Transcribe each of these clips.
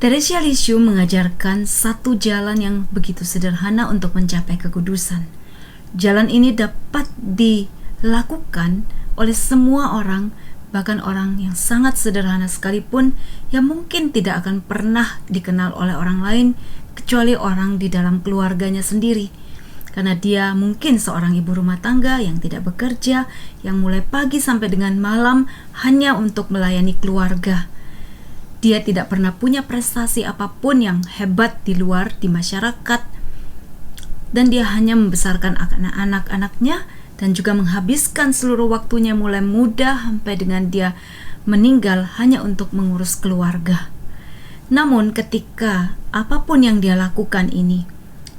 Teresia Lisieux mengajarkan satu jalan yang begitu sederhana untuk mencapai kekudusan. Jalan ini dapat dilakukan oleh semua orang, bahkan orang yang sangat sederhana sekalipun, yang mungkin tidak akan pernah dikenal oleh orang lain kecuali orang di dalam keluarganya sendiri. Karena dia mungkin seorang ibu rumah tangga yang tidak bekerja, yang mulai pagi sampai dengan malam hanya untuk melayani keluarga. Dia tidak pernah punya prestasi apapun yang hebat di luar, di masyarakat, dan dia hanya membesarkan anak-anaknya dan juga menghabiskan seluruh waktunya mulai muda sampai dengan dia meninggal hanya untuk mengurus keluarga. Namun ketika apapun yang dia lakukan ini,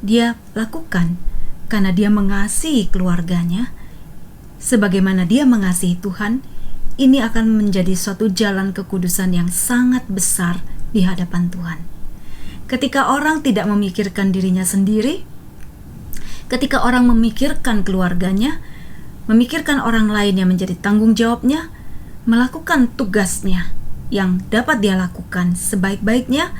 dia lakukan karena dia mengasihi keluarganya sebagaimana dia mengasihi Tuhan. Ini akan menjadi suatu jalan kekudusan yang sangat besar di hadapan Tuhan. Ketika orang tidak memikirkan dirinya sendiri, ketika orang memikirkan keluarganya, memikirkan orang lain yang menjadi tanggung jawabnya, melakukan tugasnya yang dapat dia lakukan sebaik-baiknya,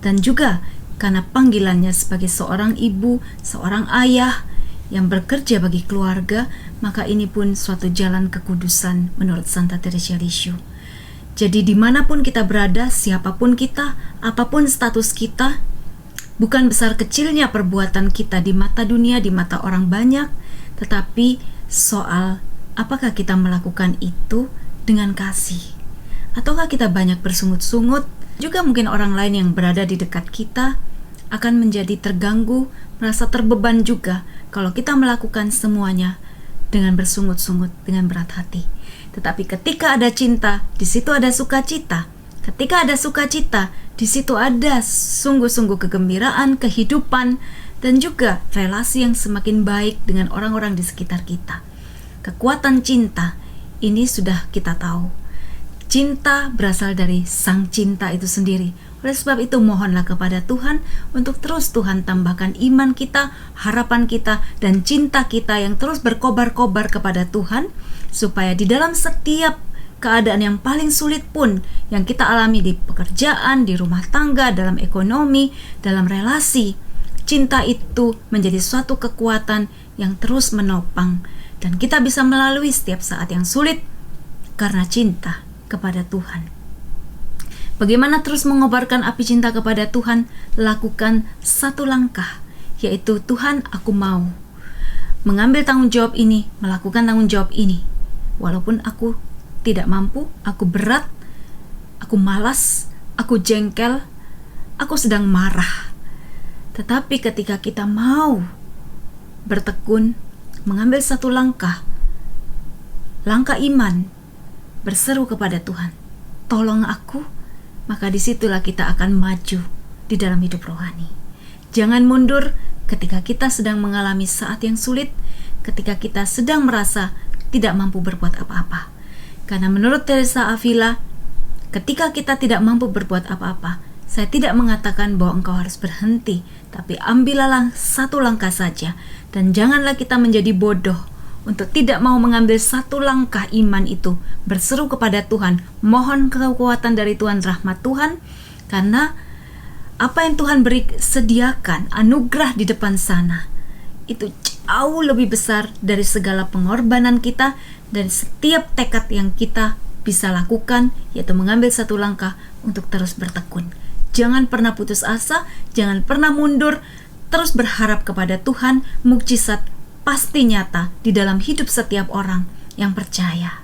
dan juga karena panggilannya sebagai seorang ibu, seorang ayah yang bekerja bagi keluarga, maka ini pun suatu jalan kekudusan menurut Santa Teresia Lisieux. Jadi dimanapun kita berada, siapapun kita, apapun status kita, bukan besar kecilnya perbuatan kita di mata dunia, di mata orang banyak, tetapi soal apakah kita melakukan itu dengan kasih, ataukah kita banyak bersungut-sungut. Juga mungkin orang lain yang berada di dekat kita akan menjadi terganggu, merasa terbeban juga kalau kita melakukan semuanya dengan bersungut-sungut, dengan berat hati. Tetapi ketika ada cinta, di situ ada sukacita. Ketika ada sukacita, di situ ada sungguh-sungguh kegembiraan, kehidupan, dan juga relasi yang semakin baik dengan orang-orang di sekitar kita. Kekuatan cinta ini sudah kita tahu. Cinta berasal dari Sang Cinta itu sendiri. Oleh sebab itu mohonlah kepada Tuhan untuk terus Tuhan tambahkan iman kita, harapan kita, dan cinta kita yang terus berkobar-kobar kepada Tuhan, supaya di dalam setiap keadaan yang paling sulit pun yang kita alami di pekerjaan, di rumah tangga, dalam ekonomi, dalam relasi, cinta itu menjadi suatu kekuatan yang terus menopang, dan kita bisa melalui setiap saat yang sulit karena cinta kepada Tuhan. Bagaimana terus mengobarkan api cinta kepada Tuhan? Lakukan satu langkah, yaitu Tuhan, aku mau mengambil tanggung jawab ini, melakukan tanggung jawab ini. Walaupun aku tidak mampu, aku berat, aku malas, aku jengkel, aku sedang marah. Tetapi ketika kita mau bertekun, mengambil satu langkah iman, berseru kepada Tuhan, tolong aku, maka disitulah kita akan maju di dalam hidup rohani. Jangan mundur ketika kita sedang mengalami saat yang sulit, ketika kita sedang merasa tidak mampu berbuat apa-apa. Karena menurut Teresa Avila, ketika kita tidak mampu berbuat apa-apa, saya tidak mengatakan bahwa engkau harus berhenti, tapi ambillah satu langkah saja, dan janganlah kita menjadi bodoh untuk tidak mau mengambil satu langkah iman itu, berseru kepada Tuhan, mohon kekuatan dari Tuhan, rahmat Tuhan, karena apa yang Tuhan beri sediakan, anugerah di depan sana, itu jauh lebih besar dari segala pengorbanan kita dan setiap tekad yang kita bisa lakukan, yaitu mengambil satu langkah untuk terus bertekun. Jangan pernah putus asa, jangan pernah mundur, terus berharap kepada Tuhan. Mukjizat pasti nyata di dalam hidup setiap orang yang percaya.